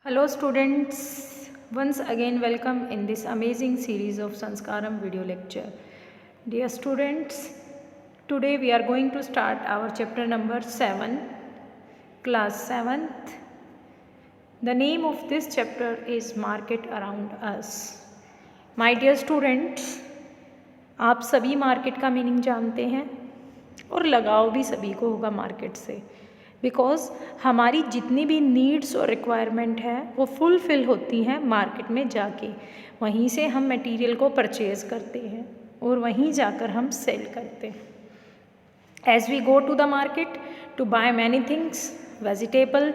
Hello students, once again welcome in this amazing series of Sanskaram video lecture. Dear students, today we are going to start our chapter number 7, class 7th. The name of this chapter is Market Around Us. My dear students, आप सभी market का meaning जानते हैं और लगाव भी सभी को होगा मार्केट से, बिकॉज हमारी जितनी भी नीड्स और रिक्वायरमेंट है वो फुलफ़िल होती हैं मार्केट में जाके। वहीं से हम मटेरियल को परचेज़ करते हैं और वहीं जाकर हम सेल करते हैं। As we go to the market to buy many things, vegetable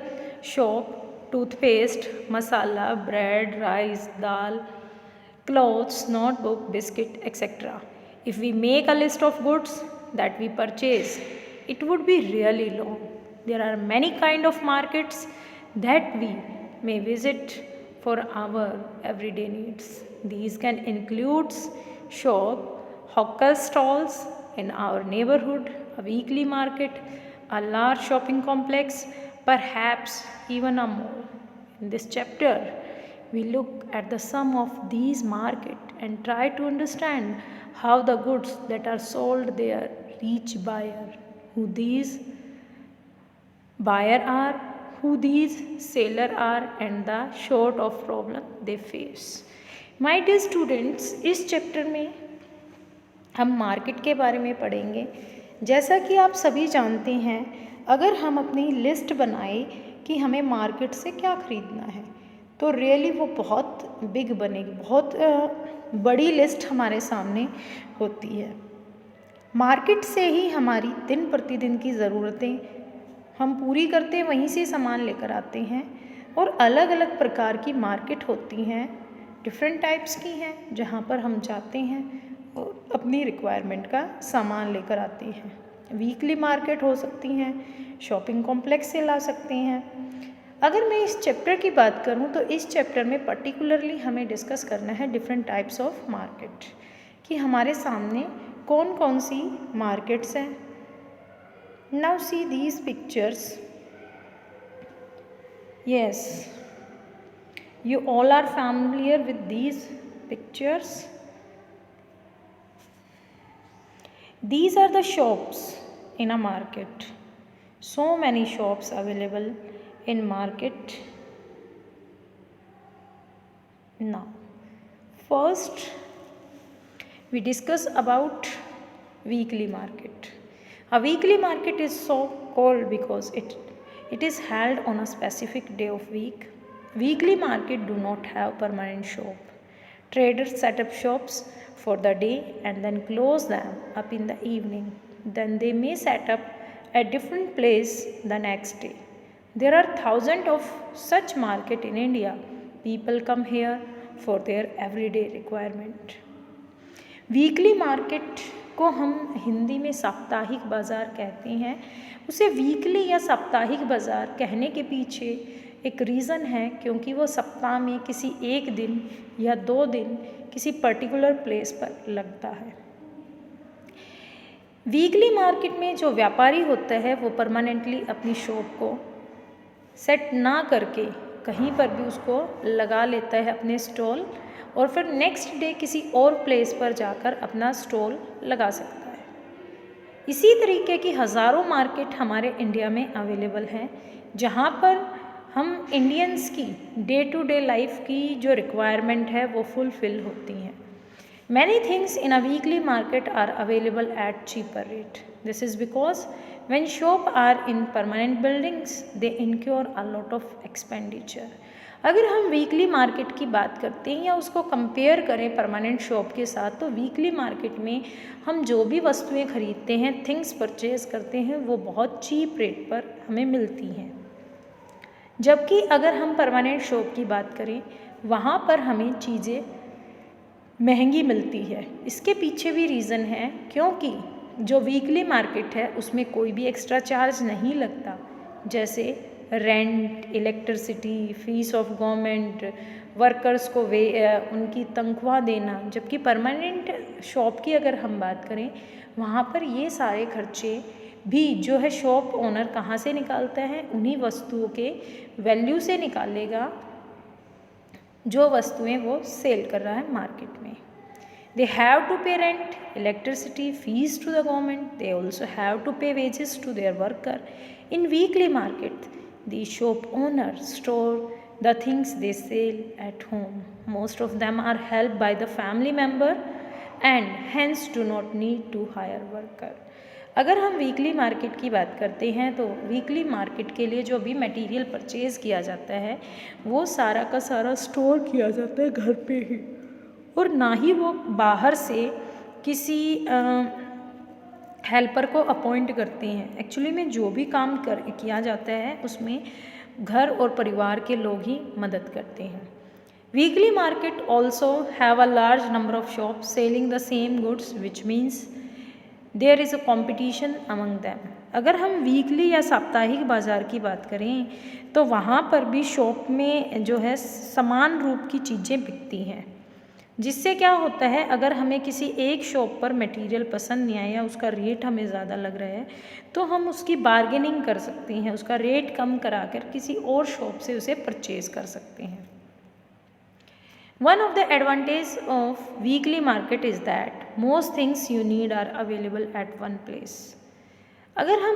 shop, toothpaste, masala, bread, rice, dal, clothes, notebook, biscuit, etc. If we make a list of goods that we purchase, it would be really long. There are many kind of markets that we may visit for our everyday needs. These can include shop, hawker stalls in our neighborhood, a weekly market, a large shopping complex, perhaps even a mall. In this chapter, we look at the sum of these markets and try to understand how the goods that are sold there reach buyer, who these buyer are, who these seller are, and the sort of problem they face. My dear students, इस chapter में हम market के बारे में पढ़ेंगे। जैसा कि आप सभी जानते हैं, अगर हम अपनी लिस्ट बनाए कि हमें मार्केट से क्या खरीदना है तो रियली वो बहुत बिग बनेगी, बहुत बड़ी लिस्ट हमारे सामने होती है। मार्केट से ही हमारी दिन प्रतिदिन की ज़रूरतें हम पूरी करते हैं, वहीं से सामान लेकर आते हैं। और अलग अलग प्रकार की मार्केट होती हैं, डिफरेंट टाइप्स की हैं, जहाँ पर हम जाते हैं और अपनी रिक्वायरमेंट का सामान लेकर आते हैं। वीकली मार्केट हो सकती हैं, शॉपिंग कॉम्प्लेक्स से ला सकते हैं। अगर मैं इस चैप्टर की बात करूं तो इस चैप्टर में पर्टिकुलरली हमें डिस्कस करना है डिफरेंट टाइप्स ऑफ मार्केट, कि हमारे सामने कौन कौन सी मार्केट्स हैं। Now see these pictures. Yes, you all are familiar with these pictures. These are the shops in a market. So many shops available in market. Now, first we discuss about weekly market. A weekly market is so called because it is held on a specific day of week. Weekly market do not have permanent shop. Traders set up shops for the day and then close them up in the evening. Then they may set up at different place the next day. There are thousands of such market in India. People come here for their everyday requirement. Weekly market को हम हिंदी में साप्ताहिक बाज़ार कहते हैं। उसे weekly या साप्ताहिक बाज़ार कहने के पीछे एक रीज़न है, क्योंकि वो सप्ताह में किसी एक दिन या 2 दिन किसी पर्टिकुलर प्लेस पर लगता है। वीकली मार्केट में जो व्यापारी होता है वो परमानेंटली अपनी शॉप को सेट ना करके कहीं पर भी उसको लगा लेता है अपने स्टॉल, और फिर नेक्स्ट डे किसी और प्लेस पर जाकर अपना स्टॉल लगा सकता है। इसी तरीके की हज़ारों मार्केट हमारे इंडिया में अवेलेबल हैं, जहाँ पर हम इंडियंस की डे टू डे लाइफ की जो रिक्वायरमेंट है वो फुलफ़िल होती हैं। Many things in a weekly market are available at cheaper rate. This is because when shops are in permanent buildings, they incur a lot of expenditure. अगर हम weekly market की बात करते हैं या उसको कंपेयर करें परमानेंट शॉप के साथ, तो वीकली मार्केट में हम जो भी वस्तुएं खरीदते हैं, थिंग्स परचेज करते हैं, वो बहुत चीप रेट पर हमें मिलती हैं। जबकि अगर हम परमानेंट शॉप की बात करें, वहाँ पर हमें चीज़ें महंगी मिलती है। इसके पीछे भी रीज़न है, क्योंकि जो वीकली मार्केट है उसमें कोई भी एक्स्ट्रा चार्ज नहीं लगता, जैसे rent, electricity, fees of government, workers को उनकी तनख्वाह देना। जबकि परमानेंट शॉप की अगर हम बात करें, वहाँ पर ये सारे खर्चे भी जो है शॉप ओनर कहाँ से निकालता है, उन्हीं वस्तुओं के वैल्यू से निकालेगा जो वस्तुएं वो सेल कर रहा है मार्केट में। They have to pay rent, electricity, fees to the government. They also have to pay wages to their worker. In weekly market, the shop owners store the things they sell at home. Most of them are helped by the family member and hence do not need to hire worker. अगर हम weekly market की बात करते हैं तो weekly market के लिए जो भी मटेरियल परचेज़ किया जाता है वो सारा का सारा स्टोर किया जाता है घर पे ही, और ना ही वो बाहर से किसी हेल्पर को अपॉइंट करते हैं। एक्चुअली में जो भी काम किया जाता है उसमें घर और परिवार के लोग ही मदद करते हैं। Weekly market also have a large number of shop selling the same goods which means there is a competition among them. अगर हम वीकली या साप्ताहिक बाज़ार की बात करें तो वहाँ पर भी शॉप में जो है समान रूप की चीज़ें बिकती हैं, जिससे क्या होता है अगर हमें किसी एक शॉप पर मटेरियल पसंद नहीं आया या उसका रेट हमें ज़्यादा लग रहा है तो हम उसकी बार्गेनिंग कर सकते हैं, उसका रेट कम कराकर किसी और शॉप से उसे परचेज़ कर सकते हैं। One of the advantage of weekly market is that most things you need are available at one place. अगर हम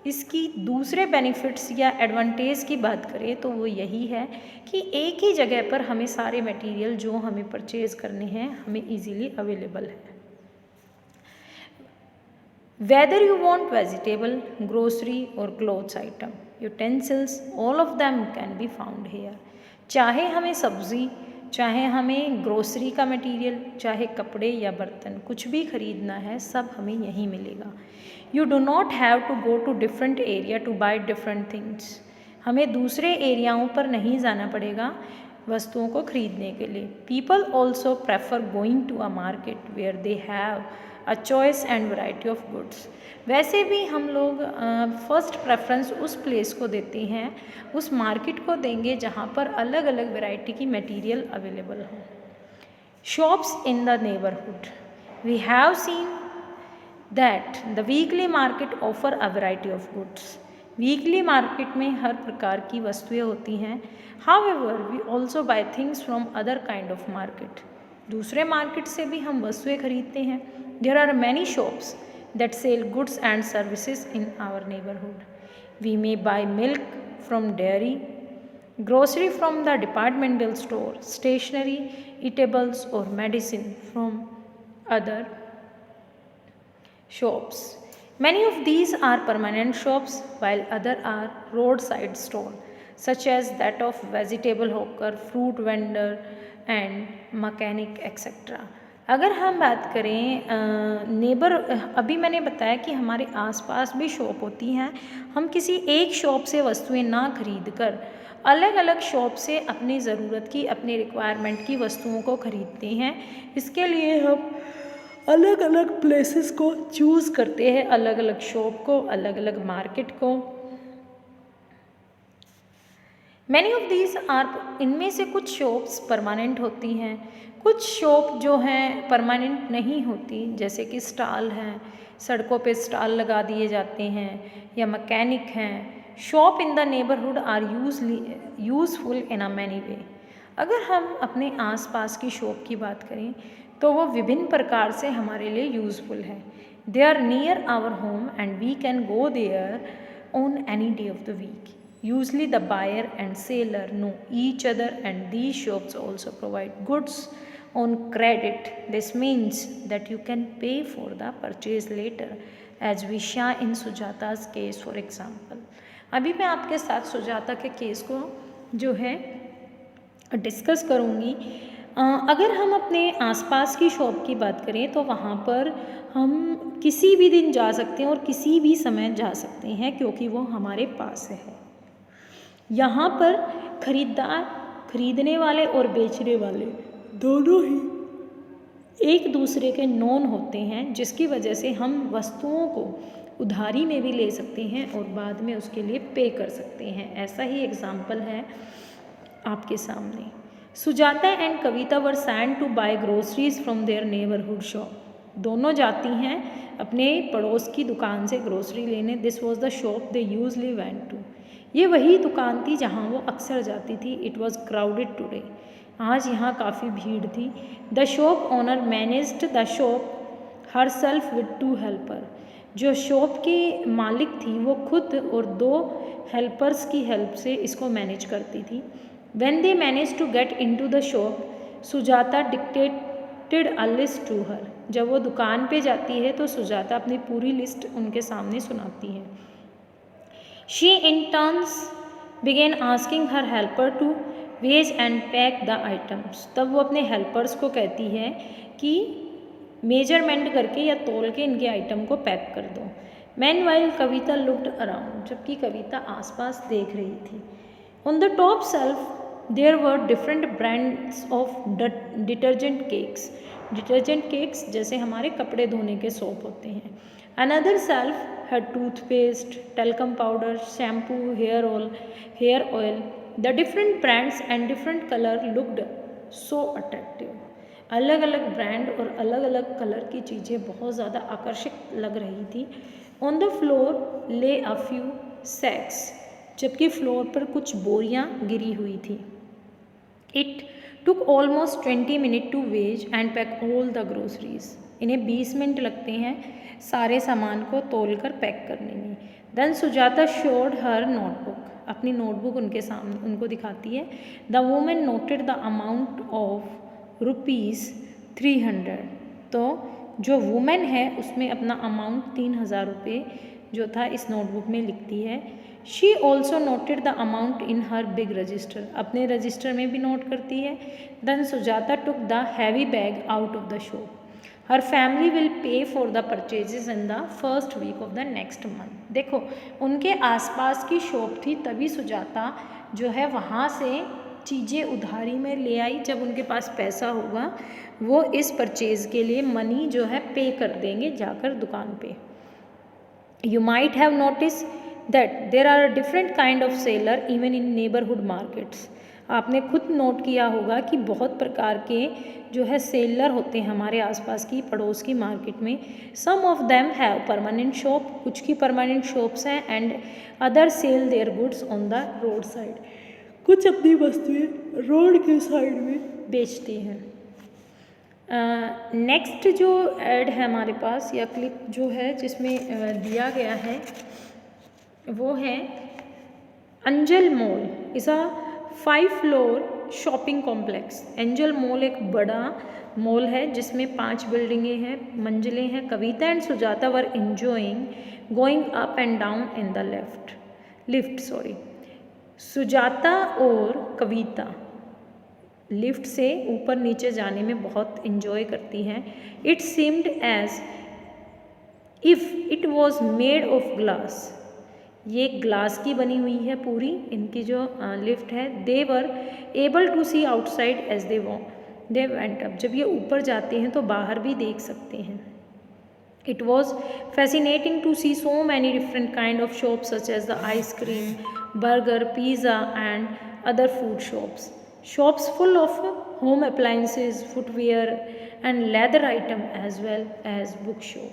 इसकी दूसरे बेनिफिट्स या एडवांटेज की बात करें तो वो यही है कि एक ही जगह पर हमें सारे मटेरियल जो हमें परचेज करने हैं हमें इजीली अवेलेबल है। Whether you want vegetable, grocery or clothes item, utensils, all of them can be found here. चाहे हमें सब्ज़ी, चाहे हमें ग्रोसरी का मटेरियल, चाहे कपड़े या बर्तन, कुछ भी खरीदना है सब हमें यहीं मिलेगा। You do not have to go to different area to buy different things. हमें दूसरे एरियाओं पर नहीं जाना पड़ेगा वस्तुओं को खरीदने के लिए। People also prefer going to a market where they have a choice and variety of goods. वैसे भी हम लोग फर्स्ट प्रेफरेंस उस प्लेस को देते हैं, उस मार्केट को देंगे जहाँ पर अलग अलग वैरायटी की मटेरियल अवेलेबल हो। Shops in the neighbourhood, we have seen that the weekly market offer a variety of goods. Weekly market में हर प्रकार की वस्तुएं होती हैं। However we also buy things from other kind of market. दूसरे मार्केट से भी हम वस्तुएं खरीदते हैं। There are many shops that sell goods and services in our neighborhood. We may buy milk from dairy, grocery from the departmental store, stationery, eatables or medicine from other shops. Many of these are permanent shops while other are roadside store such as that of vegetable hawker, fruit vendor and mechanic etc. अगर हम बात करें neighbour, अभी मैंने बताया कि हमारे आसपास भी शॉप होती हैं। हम किसी एक शॉप से वस्तुएं ना खरीद कर अलग अलग शॉप से अपनी ज़रूरत की, अपने रिक्वायरमेंट की वस्तुओं को खरीदते हैं। इसके लिए हम अलग अलग प्लेसेस को चूज़ करते हैं, अलग अलग शॉप को, अलग अलग मार्केट को। मैनी ऑफ दीज आर, इनमें से कुछ शॉप्स परमानेंट होती हैं, कुछ शॉप जो हैं परमानेंट नहीं होती, जैसे कि स्टॉल हैं, सड़कों पे स्टॉल लगा दिए जाते हैं या मैकेनिक हैं। Shop in the neighbourhood are useful in a many way. अगर हम अपने आसपास की शॉप की बात करें तो वो विभिन्न प्रकार से हमारे लिए यूजफुल है। They are near our home and we can go there on any day of the week. Usually the buyer and seller know each other and these shops also provide goods on credit. This means that you can pay for the purchase later as we saw in Sujata's case for example. अभी मैं आपके साथ सुजाता के case को जो है discuss करूँगी। अगर हम अपने आसपास की शॉप की बात करें तो वहाँ पर हम किसी भी दिन जा सकते हैं और किसी भी समय जा सकते हैं क्योंकि वो हमारे पास है। यहाँ पर खरीदार, खरीदने वाले और बेचने वाले दोनों ही एक दूसरे के नोन होते हैं, जिसकी वजह से हम वस्तुओं को उधारी में भी ले सकते हैं और बाद में उसके लिए पे कर सकते हैं। ऐसा ही एग्जाम्पल है आपके सामने। Sujata and Kavita were sent to buy groceries from their neighbourhood shop. दोनों जाती हैं अपने पड़ोस की दुकान से ग्रोसरी लेने। This was the shop they usually went to. ये वही दुकान थी जहाँ वो अक्सर जाती थी। इट वॉज क्राउडेड टुडे, आज यहाँ काफ़ी भीड़ थी। The shop owner managed the shop her self with 2 helper, जो शॉप की मालिक थी वो खुद और 2 हेल्पर्स की हेल्प से इसको मैनेज करती थी। When they manage to get into the shop, Sujata dictated a list to her, जब वो दुकान पे जाती है तो सुजाता अपनी पूरी लिस्ट उनके सामने सुनाती है। She in turns began asking her helper to weigh and pack the items, तब वो अपने हेल्पर्स को कहती है कि मेजरमेंट करके या तोल के इनके आइटम को पैक कर दो। मैनवाइल कविता लुक्ड अराउंड, जबकि कविता आसपास देख रही थी। On the top shelf there were different brands of detergent cakes, detergent cakes जैसे हमारे कपड़े धोने के सोप होते हैं। Another shelf had toothpaste, talcum powder, shampoo, hair oil. The different brands and different colour looked so attractive, अलग अलग brand और अलग अलग कलर की चीज़ें बहुत ज़्यादा आकर्षक लग रही थी। ऑन द फ्लोर ले अ फ्यू सैक्स, जबकि फ्लोर पर कुछ बोरियां गिरी हुई थी। It took almost 20 minute to weigh and pack all the groceries, इन्हें 20 मिनट लगते हैं सारे सामान को तोल कर पैक करने में। Then Sujata showed her notebook, अपनी नोटबुक उनके सामने उनको दिखाती है। The women noted the amount of ₹300, तो जो वुमेन है उसमें अपना अमाउंट 3000 रुपये जो था इस नोटबुक में लिखती है। She also noted the amount in her big register, अपने रजिस्टर में भी नोट करती है। Then Sujata took the heavy bag out of the shop, her family will pay for the purchases in the first week of the next month. देखो उनके आसपास की shop थी, तभी सुजाता जो है वहाँ से चीज़ें उधारी में ले आई। जब उनके पास पैसा होगा वो इस परचेज़ के लिए मनी जो है पे कर देंगे जाकर दुकान पे। You might have notice that there are different kind of seller even in neighbourhood markets, आपने खुद नोट किया होगा कि बहुत प्रकार के जो है सेलर होते हैं हमारे आसपास की पड़ोस की मार्केट में। Some of them have permanent shop, कुछ की परमानेंट शॉप्स हैं, and other sell their goods on the road side, कुछ अपनी वस्तुएं रोड के साइड में बेचते हैं। नेक्स्ट जो ऐड है हमारे पास या क्लिप जो है जिसमें दिया गया है वो है angel mall is a 5 floor shopping complex. Angel mall एक बड़ा मॉल है जिसमें 5 बिल्डिंगें हैं, मंजिलें हैं। Kavita and Sujata were enjoying going up and down in the lift. Sujata और कविता लिफ्ट से ऊपर नीचे जाने में बहुत इन्जॉय करती हैं। It seemed as if it was made of glass, ये ग्लास की बनी हुई है पूरी इनकी जो लिफ्ट है। They were able to see outside as they went up, जब ये ऊपर जाते हैं तो बाहर भी देख सकते हैं। It was fascinating to see so many different kind of shops such as the ice cream, burger, pizza and other food shops. Shops full of home appliances, footwear and leather item as well as bookshop.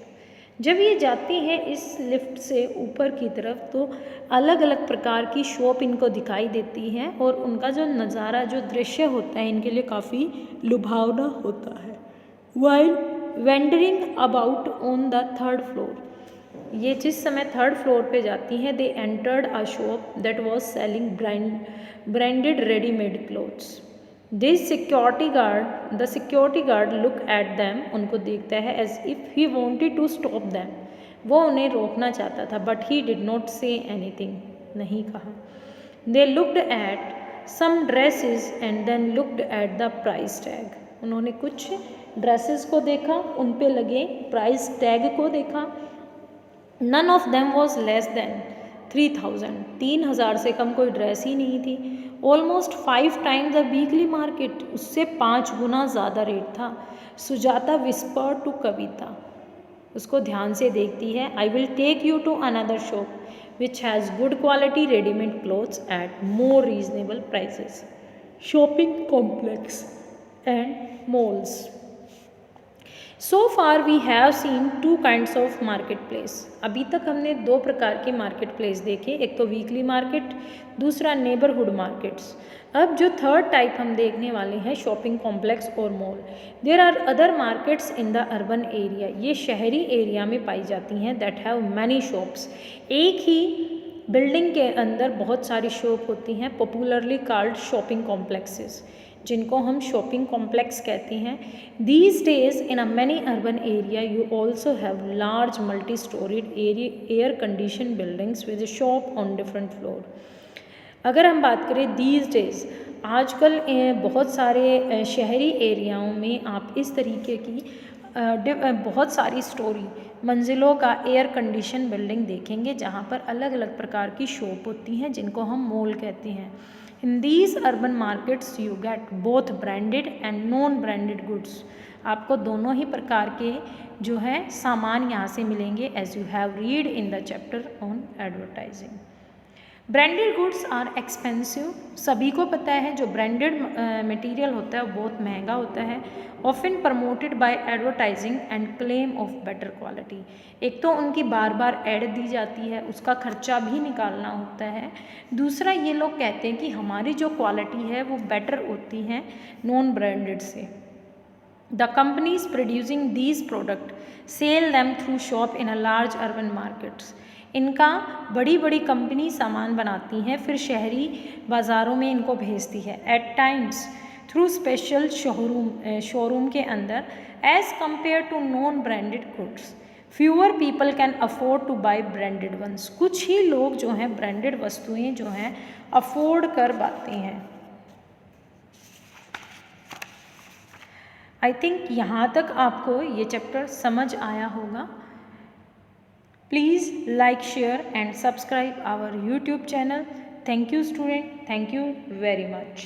जब ये जाती हैं इस lift से ऊपर की तरफ तो अलग अलग प्रकार की शॉप इनको दिखाई देती हैं और उनका जो नज़ारा जो दृश्य होता है इनके लिए काफ़ी लुभावना होता है। While wandering about on the 3rd floor, ये जिस समय 3rd फ्लोर पे जाती हैं they entered a shop that was selling branded readymade clothes. The security guard look at them, उनको देखता है as if he wanted to stop them, वो उन्हें रोकना चाहता था but he did not say anything, नहीं कहा। They looked at some dresses and then looked at the price tag, उन्होंने कुछ ड्रेसेस को देखा, उन पे लगे प्राइस टैग को देखा। None of them was less than 3000, 3000 से कम कोई ड्रेस ही नहीं थी। Almost 5 times the weekly market, उससे 5 गुना ज़्यादा रेट था। सुजाता विस्पर टू कविता, उसको ध्यान से देखती है। I will take you to another shop which has good quality readymade clothes at more reasonable prices, shopping complex and malls. So far we have seen two kinds of marketplace. अभी तक हमने दो प्रकार के market place देखे, एक तो weekly market, दूसरा नेबरहुड मार्केट्स। अब जो थर्ड टाइप हम देखने वाले हैं, शॉपिंग कॉम्प्लेक्स और mall. There are other markets in the urban area, ये शहरी एरिया में पाई जाती हैं, दैट हैव मैनी शॉप्स। एक ही बिल्डिंग के अंदर बहुत सारी शॉप होती हैं, पॉपुलरली कॉल्ड शॉपिंग कॉम्प्लेक्सेस, जिनको हम शॉपिंग कॉम्प्लेक्स कहते हैं। These days in a many urban area you also have large multi storeyed air condition buildings with shop on different floor. अगर हम बात करें दीज डेज, आजकल बहुत सारे शहरी एरियाओं में आप इस तरीके की बहुत सारी स्टोरी मंजिलों का एयर कंडीशन बिल्डिंग देखेंगे, जहाँ पर अलग अलग प्रकार की शॉप होती हैं, जिनको हम मॉल कहते हैं। In these urban markets you get both branded and non branded goods. आपको दोनों ही प्रकार के जो है सामान यहाँ से मिलेंगे, as you have read in the chapter on advertising. Branded goods are expensive. सभी को पता है जो ब्रांडेड मटेरियल होता है वो बहुत महंगा होता है। Often promoted by advertising and claim of better quality. एक तो उनकी बार बार ऐड दी जाती है, उसका खर्चा भी निकालना होता है। दूसरा, ये लोग कहते हैं कि हमारी जो क्वालिटी है वो बेटर होती है नॉन ब्रांडेड से। The companies producing these product sell them through shop in a large urban markets. इनका बड़ी बड़ी कंपनी सामान बनाती हैं, फिर शहरी बाज़ारों में इनको भेजती है। At times through special showroom के अंदर, as compare to non branded goods fewer people can afford to buy branded ones. कुछ ही लोग जो हैं ब्रांडेड वस्तुएं जो हैं अफोर्ड कर पाते हैं। आई थिंक यहाँ तक आपको ये चैप्टर समझ आया होगा। Please like, share and subscribe our YouTube channel. Thank you student. Thank you very much.